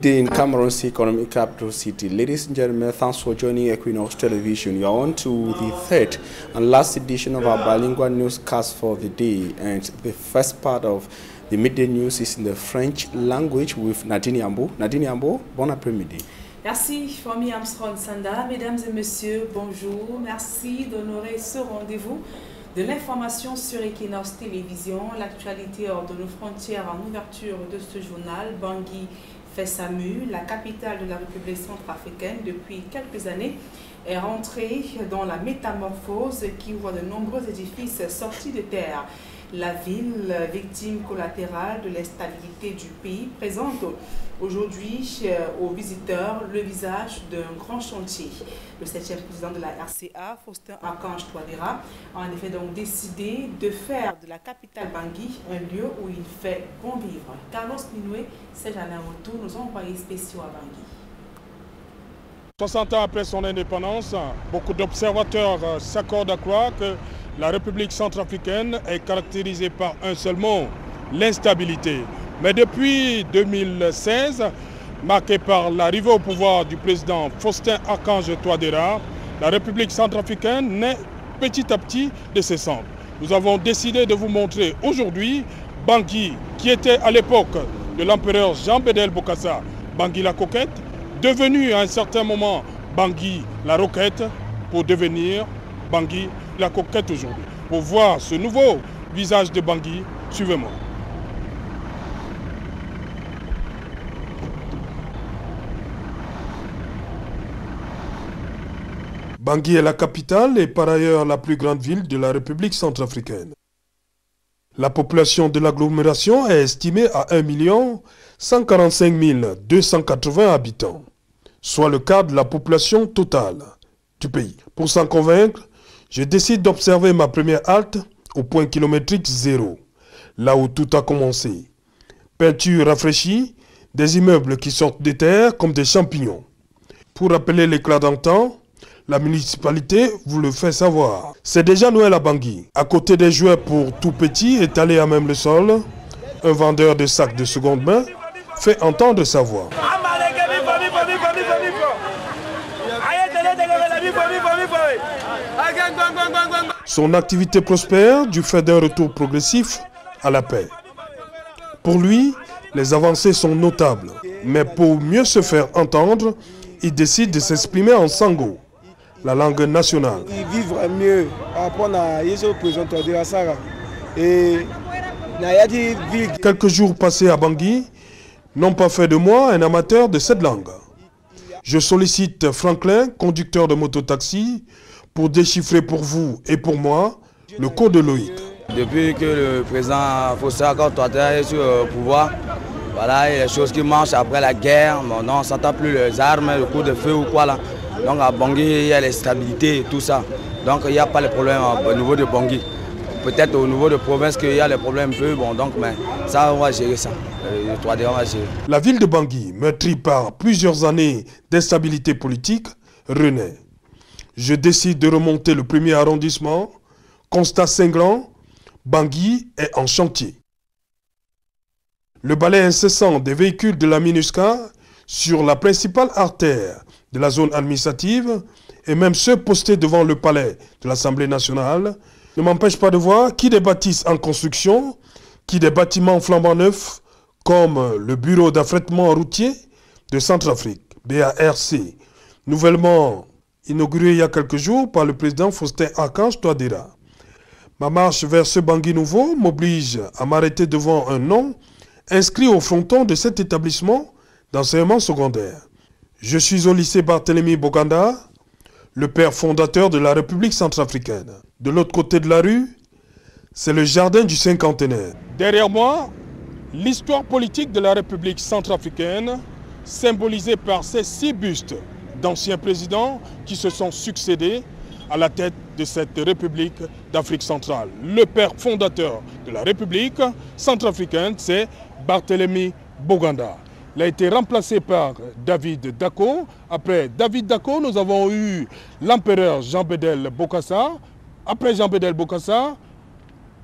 Midday in Cameroon's economic capital city. Ladies and gentlemen, thanks for joining Equinox Television. You are on to the third and last edition of our bilingual newscast for the day. And the first part of the midday news is in the French language with Nadine Yambo. Nadine Yambo, bon après-midi. Merci, Fomi Armstrong Sanda. Mesdames et messieurs, bonjour. Merci d'honorer ce rendez-vous de l'information sur Equinox Télévision. L'actualité hors de nos frontières en ouverture de ce journal. Bangui fait sa mue. La capitale de la République centrafricaine, depuis quelques années, est rentrée dans la métamorphose qui voit de nombreux édifices sortis de terre. La ville, victime collatérale de l'instabilité du pays, présente aujourd'hui aux visiteurs le visage d'un grand chantier. Le 7e président de la RCA, Faustin Archange Touadéra, a en effet donc décidé de faire de la capitale Bangui un lieu où il fait bon vivre. Carlos Minoué, c'est Alain Retour, nos envoyés spéciaux à Bangui. 60 ans après son indépendance, beaucoup d'observateurs s'accordent à croire que la République centrafricaine est caractérisée par un seul mot, l'instabilité. Mais depuis 2016, marqué par l'arrivée au pouvoir du président Faustin Archange Touadéra, la République centrafricaine naît petit à petit de ses cendres. Nous avons décidé de vous montrer aujourd'hui Bangui, qui était à l'époque de l'empereur Jean-Bédel Bokassa, Bangui la coquette, devenu à un certain moment Bangui la roquette, pour devenir Bangui la coquette aujourd'hui. Pour voir ce nouveau visage de Bangui, suivez-moi. Bangui est la capitale et par ailleurs la plus grande ville de la République centrafricaine. La population de l'agglomération est estimée à 1 145 280 habitants, soit le quart de la population totale du pays. Pour s'en convaincre, je décide d'observer ma première halte au point kilométrique 0, là où tout a commencé. Peinture rafraîchie, des immeubles qui sortent des terres comme des champignons. Pour rappeler l'éclat d'antan, la municipalité vous le fait savoir. C'est déjà Noël à Bangui. À côté des jouets pour tout petits étalés à même le sol, un vendeur de sacs de seconde main fait entendre sa voix. Son activité prospère du fait d'un retour progressif à la paix. Pour lui, les avancées sont notables. Mais pour mieux se faire entendre, il décide de s'exprimer en sango, la langue nationale. Vivre mieux, apprendre à y se présenter de la Sarah. Quelques jours passés à Bangui n'ont pas fait de moi un amateur de cette langue. Je sollicite Franklin, conducteur de mototaxi, pour déchiffrer pour vous et pour moi le code Loïc. Depuis que le président Faustin Archange Touadéra est sur le pouvoir, voilà, il y a des choses qui marchent après la guerre. On ne s'entend plus les armes, le coup de feu ou quoi là. Donc à Bangui, il y a l'instabilité et tout ça. Donc il n'y a pas de problème au niveau de Bangui. Peut-être au niveau de province qu'il y a les problèmes un peu, bon donc mais ça on va gérer ça. Le Touadéra va gérer. La ville de Bangui, meurtrie par plusieurs années d'instabilité politique, renaît. Je décide de remonter le premier arrondissement. Constat cinglant, Bangui est en chantier. Le balai incessant des véhicules de la MINUSCA sur la principale artère de la zone administrative et même ceux postés devant le palais de l'Assemblée nationale ne m'empêche pas de voir qui des bâtisses en construction, qui des bâtiments flambant neufs, comme le bureau d'affrètement routier de Centrafrique, BARC, nouvellement inauguré il y a quelques jours par le président Faustin Archange Touadéra. Ma marche vers ce Bangui nouveau m'oblige à m'arrêter devant un nom inscrit au fronton de cet établissement d'enseignement secondaire. Je suis au lycée Barthélemy Boganda, le père fondateur de la République centrafricaine. De l'autre côté de la rue, c'est le jardin du cinquantenaire. Derrière moi, l'histoire politique de la République centrafricaine, symbolisée par ces 6 bustes d'anciens présidents qui se sont succédés à la tête de cette République d'Afrique centrale. Le père fondateur de la République centrafricaine, c'est Barthélemy Boganda. Il a été remplacé par David Dacko. Après David Dacko, nous avons eu l'empereur Jean-Bédel Bokassa. Après Jean-Bédel Bokassa,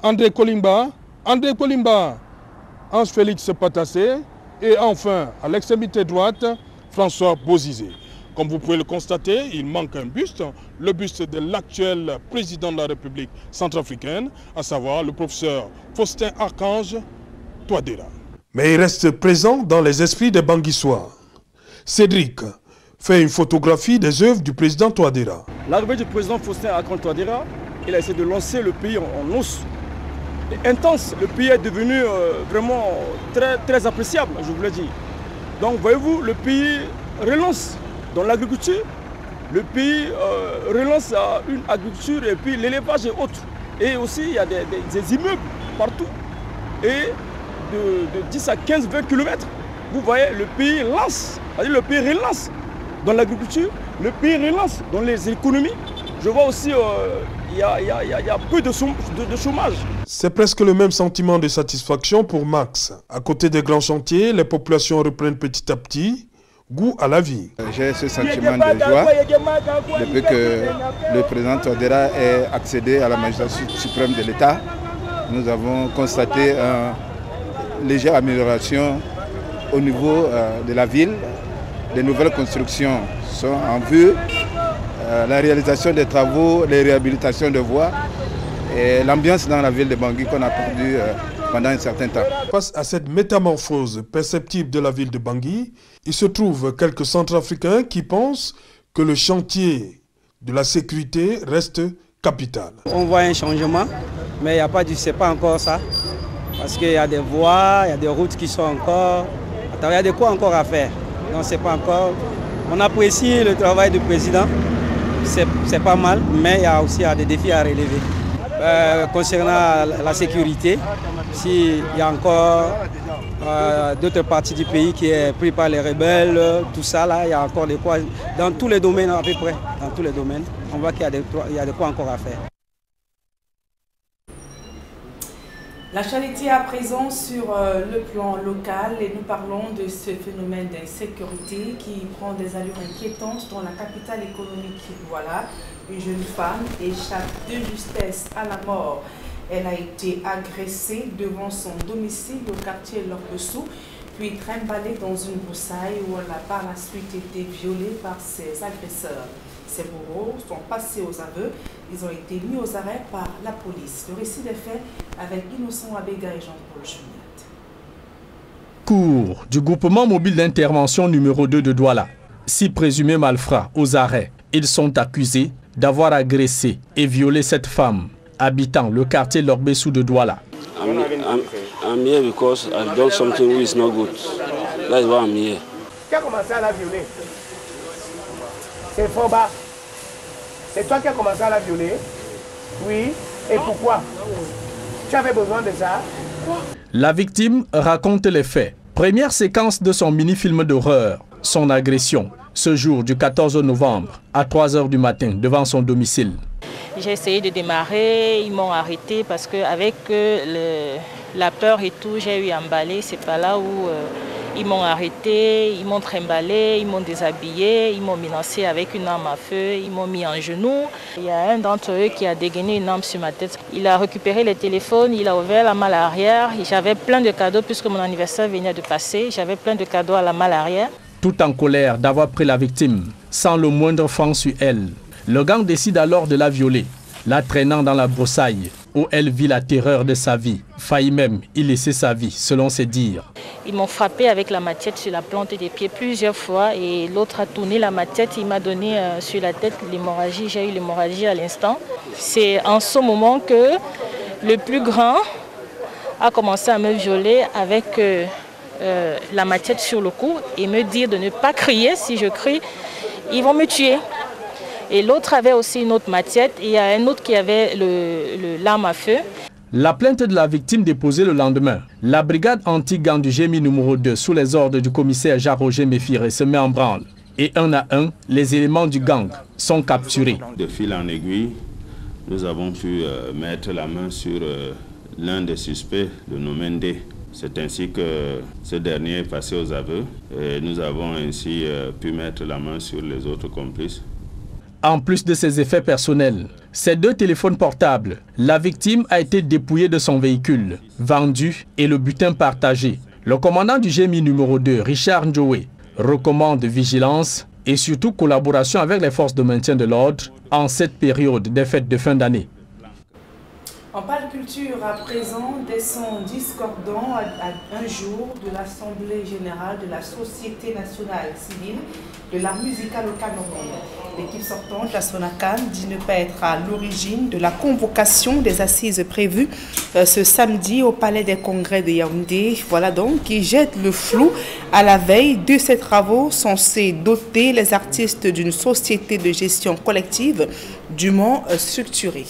André Kolimba. André Kolimba, Ange Félix Patassé. Et enfin, à l'extrémité droite, François Bozizé. Comme vous pouvez le constater, il manque un buste, le buste de l'actuel président de la République centrafricaine, à savoir le professeur Faustin Archange Touadéra. Mais il reste présent dans les esprits des Banguissois. Cédric fait une photographie des œuvres du président Touadéra. L'arrivée du président Faustin Archange Touadéra, il a essayé de lancer le pays en hausse. Intense, le pays est devenu vraiment très appréciable, je vous l'ai dit. Donc voyez-vous, le pays relance dans l'agriculture, le pays relance une agriculture et puis l'élevage et autres. Et aussi il y a des immeubles partout. Et de 10 à 15-20 km, vous voyez, le pays lance, c'est-à-dire le pays relance dans l'agriculture, le pays relance dans les économies. Je vois aussi il y a peu de chômage. C'est presque le même sentiment de satisfaction pour Max. À côté des grands chantiers, les populations reprennent petit à petit goût à la vie. J'ai ce sentiment de joie depuis que le président Touadéra ait accédé à la magistrature suprême de l'État. Nous avons constaté une légère amélioration au niveau de la ville. De nouvelles constructions sont en vue. La réalisation des travaux, les réhabilitations de voies et l'ambiance dans la ville de Bangui qu'on a perdue pendant un certain temps. Face à cette métamorphose perceptible de la ville de Bangui, il se trouve quelques Centrafricains qui pensent que le chantier de la sécurité reste capital. On voit un changement, mais c'est pas encore ça. Parce qu'il y a des voies, il y a des routes qui sont encore... Il y a de quoi encore à faire. Donc c'est pas encore... On apprécie le travail du président. C'est pas mal, mais il y a aussi des défis à relever. Concernant la sécurité, s'il y a encore d'autres parties du pays qui est pris par les rebelles, tout ça, là, il y a encore de quoi, dans tous les domaines à peu près, dans tous les domaines, on voit qu'il y a de quoi encore à faire. L'actualité à présent sur le plan local et nous parlons de ce phénomène d'insécurité qui prend des allures inquiétantes dans la capitale économique Douala. Une jeune femme échappe de justesse à la mort. Elle a été agressée devant son domicile au quartier Lorbessou, puis trimballée dans une broussaille où elle a par la suite été violée par ses agresseurs. Ses bourreaux sont passés aux aveux. Ils ont été mis aux arrêts par la police. Le récit des faits avec Innocent Abega et Jean-Paul Chouinette. Cours du groupement mobile d'intervention numéro 2 de Douala. 6 présumés malfrats aux arrêts. Ils sont accusés d'avoir agressé et violé cette femme habitant le quartier Lorbessou de Douala. I'm here because I've done something which is not good. That's why I'm here. Qui a commencé à la violer? C'est Foba. C'est toi qui as commencé à la violer? Oui. Et pourquoi? Tu avais besoin de ça? La victime raconte les faits. Première séquence de son mini-film d'horreur. Son agression, ce jour du 14 novembre, à 3 h du matin, devant son domicile. J'ai essayé de démarrer, ils m'ont arrêté parce qu'avec la peur et tout, j'ai eu emballé. C'est pas là où ils m'ont arrêté, ils m'ont trimballé, ils m'ont déshabillé, ils m'ont menacé avec une arme à feu, ils m'ont mis en genoux. Il y a un d'entre eux qui a dégainé une arme sur ma tête. Il a récupéré les téléphones, il a ouvert la malle arrière. J'avais plein de cadeaux puisque mon anniversaire venait de passer. J'avais plein de cadeaux à la malle arrière. Tout en colère d'avoir pris la victime, sans le moindre franc sur elle. Le gang décide alors de la violer, la traînant dans la broussaille, où elle vit la terreur de sa vie. Faillit même y laisser sa vie, selon ses dires. Ils m'ont frappé avec la machette sur la plante des pieds plusieurs fois et l'autre a tourné la machette, il m'a donné sur la tête l'hémorragie. J'ai eu l'hémorragie à l'instant. C'est en ce moment que le plus grand a commencé à me violer avec la machette sur le cou et me dire de ne pas crier. Si je crie, ils vont me tuer. Et l'autre avait aussi une autre machette et il y a un autre qui avait l'arme à feu. La plainte de la victime déposée le lendemain. La brigade anti-gang du GMI numéro 2 sous les ordres du commissaire Jacques-Roger Méfiré se met en branle. Et un à un, les éléments du gang sont capturés. De fil en aiguille, nous avons pu mettre la main sur l'un des suspects, le nommé Ndé. C'est ainsi que ce dernier est passé aux aveux. Et nous avons ainsi pu mettre la main sur les autres complices. En plus de ses effets personnels, ces 2 téléphones portables, la victime a été dépouillée de son véhicule, vendu et le butin partagé. Le commandant du GMI numéro 2, Richard Njoué, recommande vigilance et surtout collaboration avec les forces de maintien de l'ordre en cette période des fêtes de fin d'année. On parle culture à présent des sons discordants à un jour de l'Assemblée générale de la Société nationale civile de l'art musical au Cameroun. L'équipe sortante, la SONACAN, dit ne pas être à l'origine de la convocation des assises prévues ce samedi au Palais des Congrès de Yaoundé. Voilà donc qui jette le flou à la veille de ces travaux censés doter les artistes d'une société de gestion collective dûment structurée.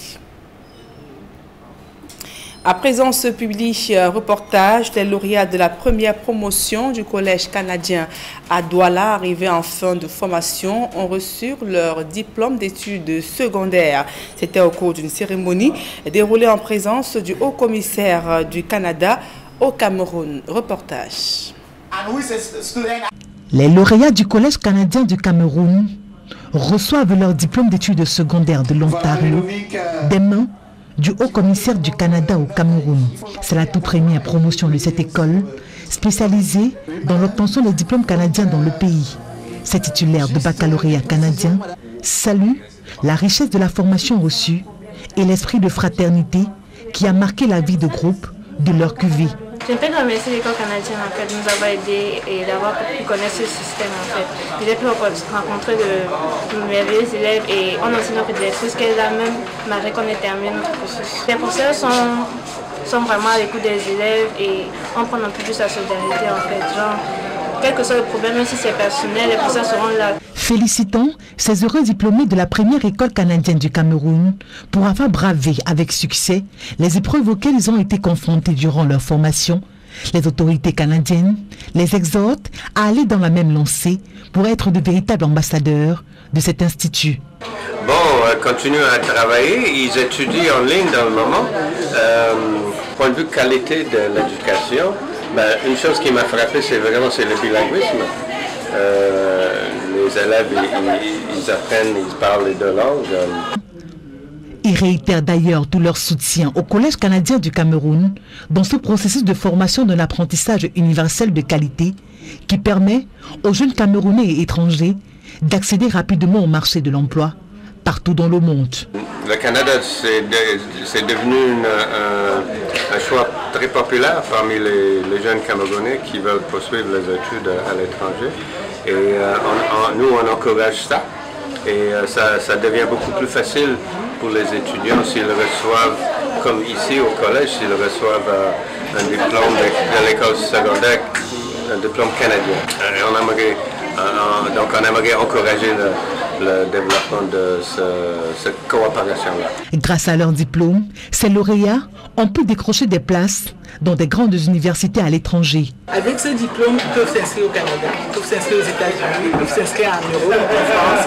À présent, ce public reportage des lauréats de la première promotion du Collège canadien à Douala, arrivés en fin de formation, ont reçu leur diplôme d'études secondaires. C'était au cours d'une cérémonie déroulée en présence du haut-commissaire du Canada au Cameroun. Reportage. Les lauréats du Collège canadien du Cameroun reçoivent leur diplôme d'études secondaires de l'Ontario des mains du haut-commissaire du Canada au Cameroun. C'est la toute première promotion de cette école, spécialisée dans l'obtention des diplômes canadiens dans le pays. Ces titulaires de baccalauréat canadien saluent la richesse de la formation reçue et l'esprit de fraternité qui a marqué la vie de groupe de leur cuvée. Je peux remercier l'école canadienne en fait, de nous avoir aidés et d'avoir pu connaître ce système en fait. J'ai pu rencontrer de merveilleux élèves et on a aussi notre directrice qui est là même malgré qu'on ait terminé notre processus. Les professeurs sont vraiment à l'écoute des élèves et on prend un peu plus la solidarité en fait. Genre, quel que soit le problème, même si c'est personnel, les professeurs seront là. Félicitons ces heureux diplômés de la première école canadienne du Cameroun pour avoir bravé avec succès les épreuves auxquelles ils ont été confrontés durant leur formation. Les autorités canadiennes les exhortent à aller dans la même lancée pour être de véritables ambassadeurs de cet institut. Bon, continuent à travailler, ils étudient en ligne dans le moment. Point de vue qualité de l'éducation, une chose qui m'a frappé, c'est le bilinguisme. Les élèves, ils apprennent, ils parlent les deux langues. Ils réitèrent d'ailleurs tout leur soutien au Collège canadien du Cameroun dans ce processus de formation de l'apprentissage universel de qualité qui permet aux jeunes Camerounais et étrangers d'accéder rapidement au marché de l'emploi partout dans le monde. Le Canada, c'est devenu un choix très populaire parmi les jeunes Camerounais qui veulent poursuivre les études à l'étranger. Et nous, on encourage ça. Et ça devient beaucoup plus facile pour les étudiants s'ils reçoivent, comme ici au collège, s'ils reçoivent un diplôme de l'école secondaire, un diplôme canadien. Donc on aimerait encourager le développement de cette coopération-là. Grâce à leur diplôme, ces lauréats ont pu décrocher des places dans des grandes universités à l'étranger. Avec ce diplôme, ils peuvent s'inscrire au Canada, ils peuvent s'inscrire aux États-Unis, ils peuvent s'inscrire en Europe, en France.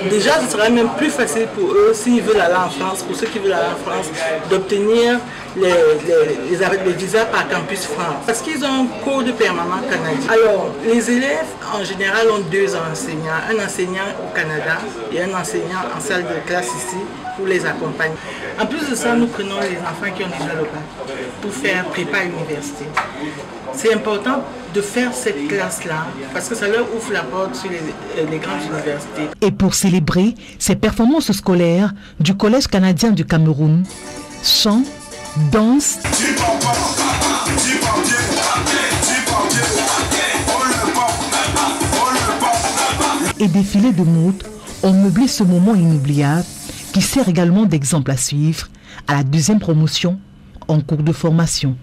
Et déjà, ce serait même plus facile pour eux, s'ils veulent aller en France, pour ceux qui veulent aller en France, d'obtenir les visas par Campus France. Parce qu'ils ont un code permanent canadien. Alors, les élèves, en général, ont deux enseignants. Un enseignant au Canada et un enseignant en salle de classe ici pour les accompagner. En plus de ça, nous prenons les enfants qui ont déjà le bac pour faire prépa à l'université. C'est important de faire cette classe-là parce que ça leur ouvre la porte sur les grandes universités. Et pour célébrer ces performances scolaires du Collège canadien du Cameroun, chants, danse et défilés de mode ont meublé ce moment inoubliable qui sert également d'exemple à suivre à la deuxième promotion en cours de formation.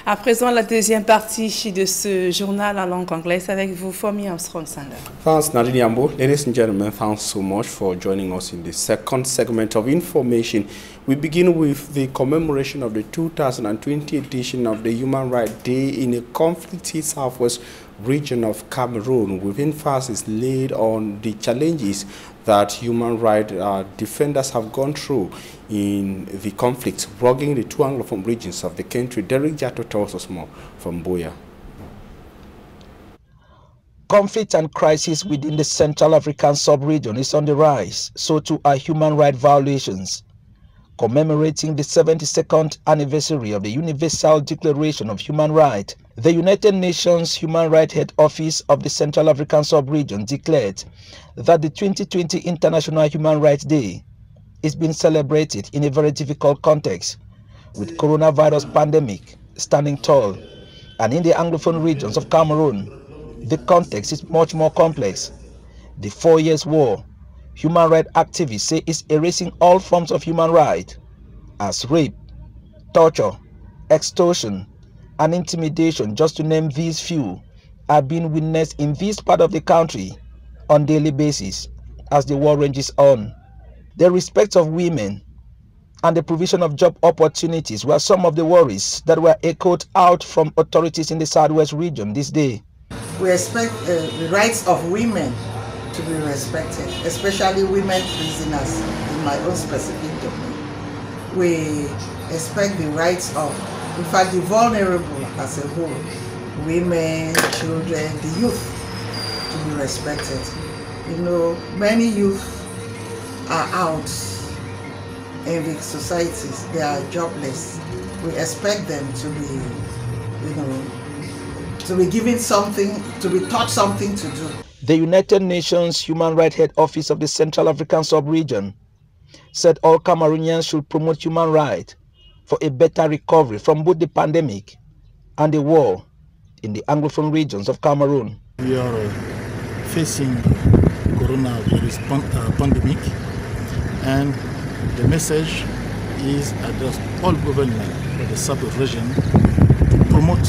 À présent, la deuxième partie de ce journal en langue anglaise avec vous, Fomi Armstrong-Sanda. Thanks, Nadine Yambo. Ladies and gentlemen, thanks so much for joining us in the second segment of information. We begin with the commemoration of the 2020 edition of the Human Rights Day in a conflicted southwest region of Cameroon, with emphasis laid on the challenges that human rights defenders have gone through in the conflict, rugging the two Anglophone regions of the country. Derek Jato tells us more from Buea. Conflict and crisis within the Central African sub-region is on the rise, so too are human rights violations. commemorating the 72nd anniversary of the Universal Declaration of Human Rights. The United Nations Human Rights Head Office of the Central African Sub-Region declared that the 2020 International Human Rights Day is being celebrated in a very difficult context, with coronavirus pandemic standing tall. And in the Anglophone regions of Cameroon, the context is much more complex. The 4 years war, human rights activists say, is erasing all forms of human rights, as rape, torture, extortion, and intimidation, just to name these few, are being witnessed in this part of the country on a daily basis as the war rages on. The respect of women and the provision of job opportunities were some of the worries that were echoed out from authorities in the Southwest region this day. We expect the rights of women to be respected, especially women prisoners in my own specific domain. We expect the rights of, in fact, the vulnerable as a whole, women, children, the youth, to be respected. You know, many youth are out in the societies, they are jobless. We expect them to be, you know, to be given something, to be taught something to do. The United Nations Human Rights Head Office of the Central African Sub-Region said all Cameroonians should promote human rights for a better recovery from both the pandemic and the war in the Anglophone regions of Cameroon. We are facing coronavirus pandemic, and the message is addressed all government of the sub-region to promote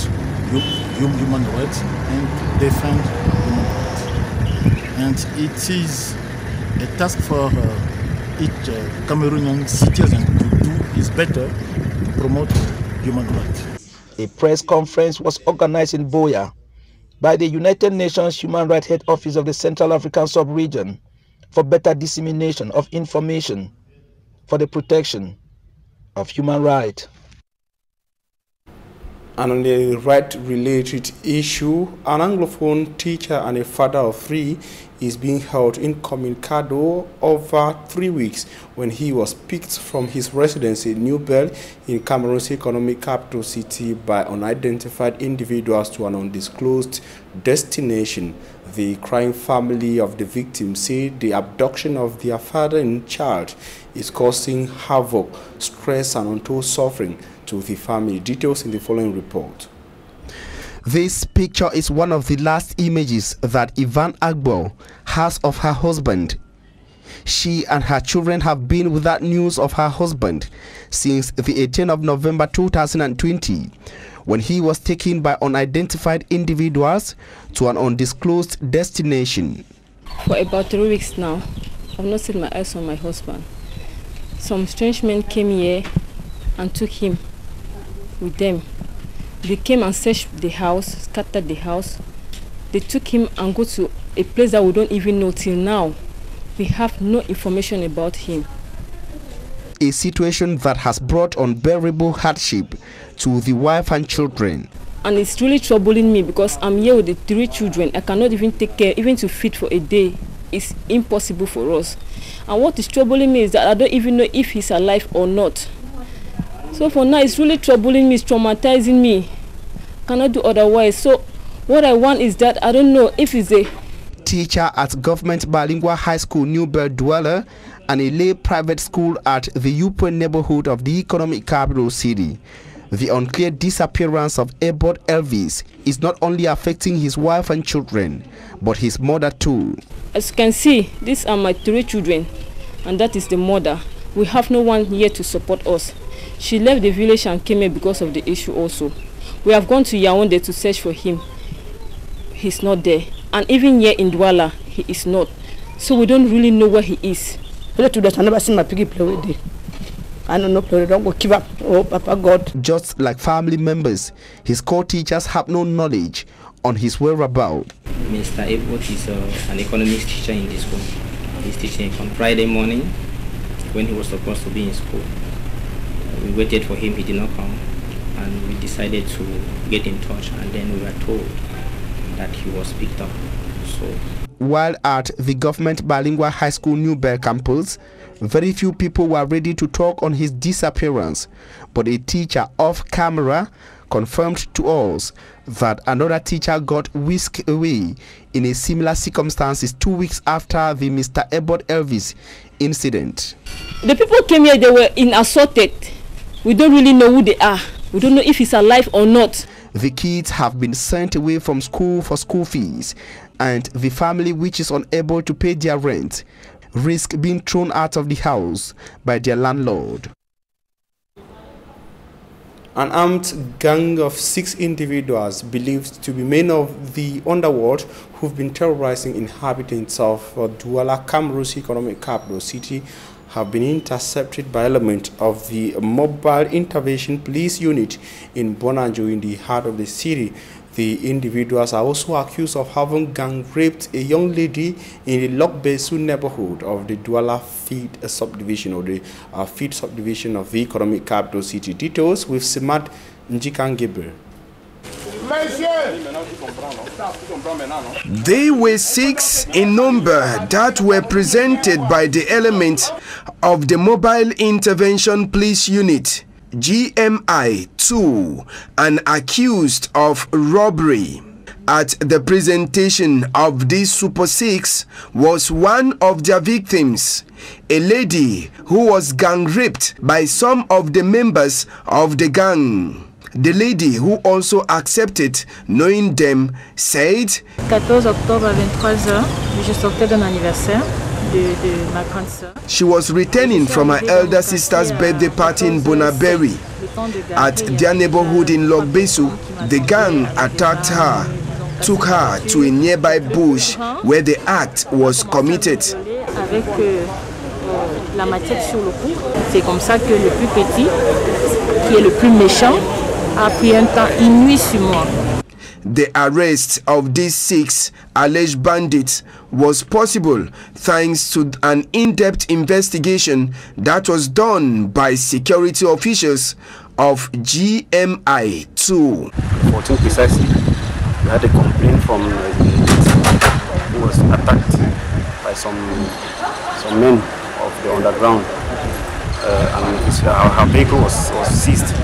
human rights and defend human rights. And it is a task for each Cameroonian citizen to do his better to promote human rights. A press conference was organized in Buea by the United Nations Human Rights Head Office of the Central African Sub-Region for better dissemination of information for the protection of human rights. And on the right-related issue, an Anglophone teacher and a father of 3 is being held incommunicado over 3 weeks when he was picked from his residence in New Bell in Cameroon's economic capital city by unidentified individuals to an undisclosed destination. The crying family of the victim say the abduction of their father and child is causing havoc, stress, and untold suffering to the family. Details in the following report. This picture is one of the last images that Yvonne Agbo has of her husband. She and her children have been without news of her husband since the 18th of November 2020, when he was taken by unidentified individuals to an undisclosed destination. For about 3 weeks now, I've not set my eyes on my husband. Some strange men came here and took him with them. They came and searched the house, scattered the house. They took him and go to a place that we don't even know till now. We have no information about him. A situation that has brought unbearable hardship to the wife and children. And it's really troubling me because I'm here with the 3 children. I cannot even take care, even to feed for a day. It's impossible for us. And what is troubling me is that I don't even know if he's alive or not. So for now, it's really troubling me, it's traumatizing me. Cannot do otherwise. So what I want is that I don't know if he's a teacher at Government Bilingual High School New Bell Douala and a lay private school at the Yupo neighborhood of the economic capital city. The unclear disappearance of Ebot Elvis is not only affecting his wife and children, but his mother too. As you can see, these are my 3 children, and that is the mother. We have no one here to support us. She left the village and came here because of the issue also. We have gone to Yaoundé to search for him. He's not there. And even here in Douala, he is not. So we don't really know where he is. I've never seen my piggy play with it. I don't know, don't go give up. Oh, Papa God. Just like family members, his co-teachers have no knowledge on his whereabouts. Mr. Ebot is an economics teacher in this school. He's teaching on Friday morning when he was supposed to be in school. We waited for him, he did not come, and we decided to get in touch, and then we were told that he was picked up. So while at the government bilingual high school Newberg campus, very few people were ready to talk on his disappearance, but a teacher off camera confirmed to us that another teacher got whisked away in a similar circumstances 2 weeks after the Mr. Ebot Elvis incident. The people came here, they were assaulted. We don't really know who they are. We don't know if he's alive or not. The kids have been sent away from school for school fees, and the family, which is unable to pay their rent, risk being thrown out of the house by their landlord. An armed gang of 6 individuals believed to be men of the underworld who've been terrorizing inhabitants of Douala, Cameroon's economic capital city, have been intercepted by elements of the Mobile Intervention Police Unit in Bonanjo in the heart of the city. The individuals are also accused of having gang raped a young lady in the Lokbesu neighborhood of the Douala Feed subdivision, or the Feed subdivision of the economic capital city. Details with Simat Njikangeber. They were 6 in number that were presented by the elements of the Mobile Intervention Police Unit, GMI-2, and accused of robbery. At the presentation of this Super 6 was one of their victims, a lady who was gang raped by some of the members of the gang. The lady, who also accepted knowing them, said, 14 octobre 23h, je sortais d'un anniversaire de ma grande sœur. She was returning from her elder sister's birthday party in Bonaberi. At their neighborhood in Lokbesu, the gang attacked her, took her to a nearby bush where the act was committed. Avec la machette sur le cou, c'est comme ça que le plus petit, qui est le plus méchant, a pris un temps inouï sur moi. The arrest of these 6 alleged bandits was possible thanks to an in-depth investigation that was done by security officials of GMI-2. 14 precisely, we had a complaint from who was attacked by some men of the underground, and her vehicle was seized.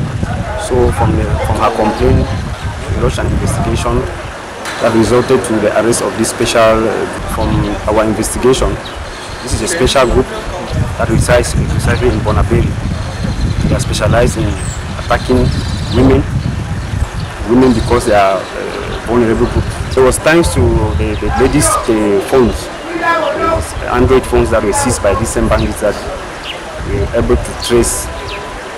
So from her complaint, we launched an investigation that resulted to the arrest of this special, from our investigation. This is a special group that resides in Bonaberi. They are specialized in attacking women because they are vulnerable group. So it was thanks to the ladies' phones, Android phones that were seized by these same bandits that we were able to trace,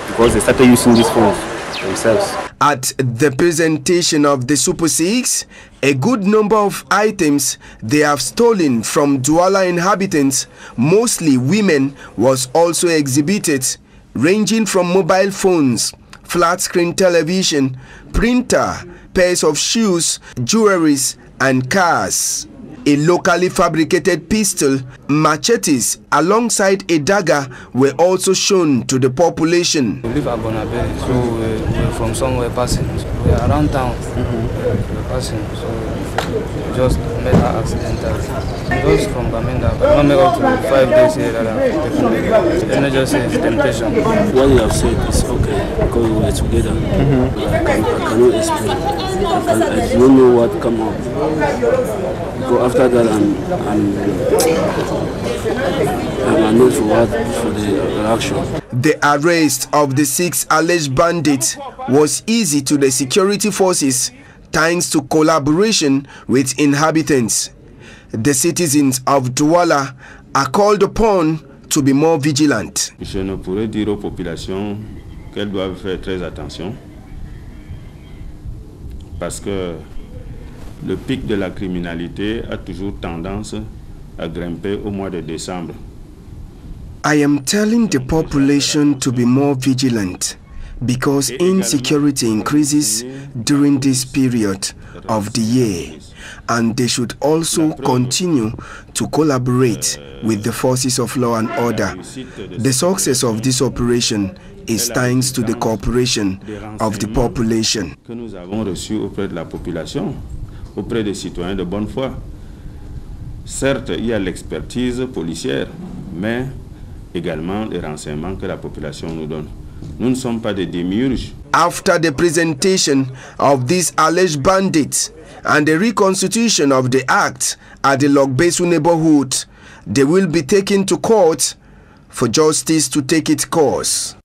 because they started using these phones themselves. At the presentation of the Super 6, a good number of items they have stolen from Douala inhabitants, mostly women, was also exhibited, ranging from mobile phones, flat screen television, printer, pairs of shoes, jewelries, and cars. A locally fabricated pistol, machetes, alongside a dagger were also shown to the population. We live at Bonaberi, so we're from somewhere passing. So we're around town, we're passing, so we just met her accidentally. Just from Baminda, but not make up to 5 days here that I'm taking. Then I just say it's temptation. What you have said is okay, because we were together. But I cannot explain. I don't know what come up. Go after that, I'm not for the reaction. The arrest of the 6 alleged bandits was easy to the security forces thanks to collaboration with inhabitants. The citizens of Douala are called upon to be more vigilant. Je ne pourrais dire aux populations qu'elles doivent faire très attention, parce que le pic de la criminalité a toujours tendance à grimper au mois de décembre. I am telling the population to be more vigilant because insecurity increases during this period of the year, and they should also continue to collaborate with the forces of law and order. The success of this operation is thanks to the cooperation of the population. Que nous avons reçu auprès de la population, auprès des citoyens de bonne foi. Certes, il y a l'expertise policière, mais également les renseignements que la population nous donne. Nous ne sommes pas des démiurges. After the presentation of these alleged bandits and the reconstitution of the act at the Logbesu neighborhood, they will be taken to court for justice to take its course.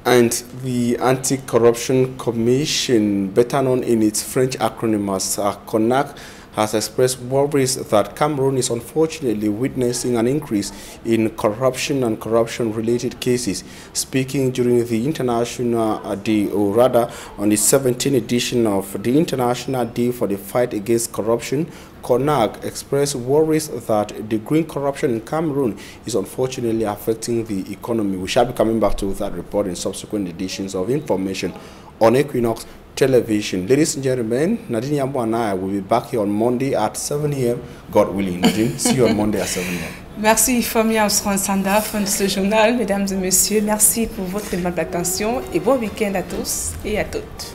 And the Anti-Corruption Commission, better known in its French acronym as CONAC, has expressed worries that Cameroon is unfortunately witnessing an increase in corruption and corruption-related cases. Speaking during the International Day, or rather on the 17th edition of the International Day for the Fight Against Corruption, CONAC expressed worries that the growing corruption in Cameroon is unfortunately affecting the economy. We shall be coming back to that report in subsequent editions of Information on Equinox Television. Ladies and gentlemen, Nadine Yambo and I will be back here on Monday at 7 a.m. God willing. Nadine, see you on Monday at 7 a.m. Merci Fomi Amsron-Sanda, fin de ce journal. Mesdames et messieurs, merci pour votre aimable attention et bon week-end à tous et à toutes.